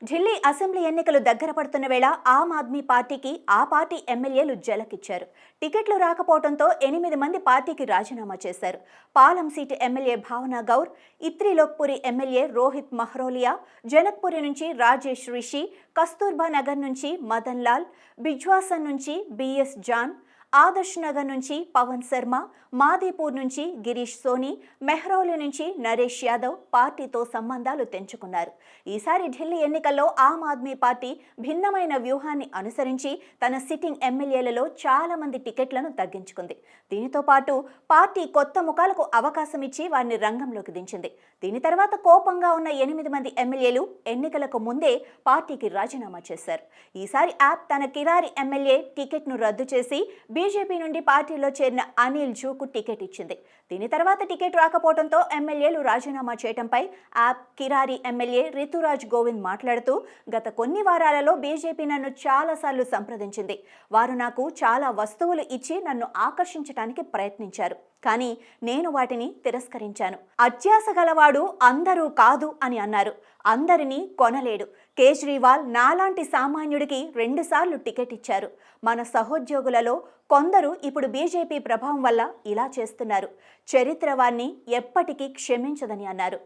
Delhi assembly ఎన్నికలు దగ్గర పడుతున్న వేళ ఆమ్ ఆద్మీ పార్టీకి ఆ పార్టీ ఎమ్మెల్యేలు జలకిచ్చారు. టికెట్లు రాకపోవడంతో 8 మంది పార్టీకి రాజీనామా చేశారు. పాలం సీటు ఎమ్మెల్యే భావనా గౌర్, ఇత్రిలోక్పురి ఎమ్మెల్యే రోహిత్ మహ్రోలియా, జనక్పురి నుంచి రాజేష్ రిషి, కస్తూర్బా నగర్ నుంచి మదన్ లాల్, బిజ్వాసన్ నుంచి బిఎస్ జాన్, ఆదర్శ్ నగర్ నుంచి పవన్ శర్మ, మాదీపూర్ నుంచి గిరీష్ సోని, మెహ్రౌలి నుంచి నరేష్ యాదవ్ పార్టీతో సంబంధాలు తెంచుకున్నారు. ఈసారి ఢిల్లీ ఎన్నికల్లో ఆమ్ ఆద్మీ పార్టీ భిన్నమైన వ్యూహాన్ని అనుసరించి తన సిట్టింగ్ ఎమ్మెల్యేలలో చాలా మంది టికెట్లను తగ్గించుకుంది. దీనితో పాటు పార్టీ కొత్త ముఖాలకు అవకాశం ఇచ్చి వారిని రంగంలోకి దించింది. దీని తర్వాత కోపంగా ఉన్న 8 మంది ఎమ్మెల్యేలు ఎన్నికలకు ముందే పార్టీకి రాజీనామా చేశారు. ఈసారి యాప్ తన కిరారి ఎమ్మెల్యే టికెట్ను రద్దు చేసి బీజేపీ నుండి పార్టీలో చేరిన అనిల్ జూకు టికెట్ ఇచ్చింది. దీని తర్వాత టికెట్ రాకపోవడంతో ఎమ్మెల్యేలు రాజీనామా చేయడంపై యాప్ కిరారి ఎమ్మెల్యే రితురాజ్ గోవింద్ మాట్లాడుతూ, గత కొన్ని వారాలలో బీజేపీ నన్ను చాలాసార్లు సంప్రదించింది. వారు నాకు చాలా వస్తువులు ఇచ్చి నన్ను ఆకర్షించడానికి ప్రయత్నించారు, కానీ నేను వాటిని తిరస్కరించాను. అత్యాశ గలవాడు అందరూ కాదు అని అన్నారు. అందరినీ కొనలేడు. కేజ్రీవాల్ నాలాంటి సామాన్యుడికి 2 సార్లు టికెట్ ఇచ్చారు. మన సహోద్యోగులలో కొందరు ఇప్పుడు బీజేపీ ప్రభావం వల్ల ఇలా చేస్తున్నారు. చరిత్ర వారిని ఎప్పటికీ క్షమించదని అన్నారు.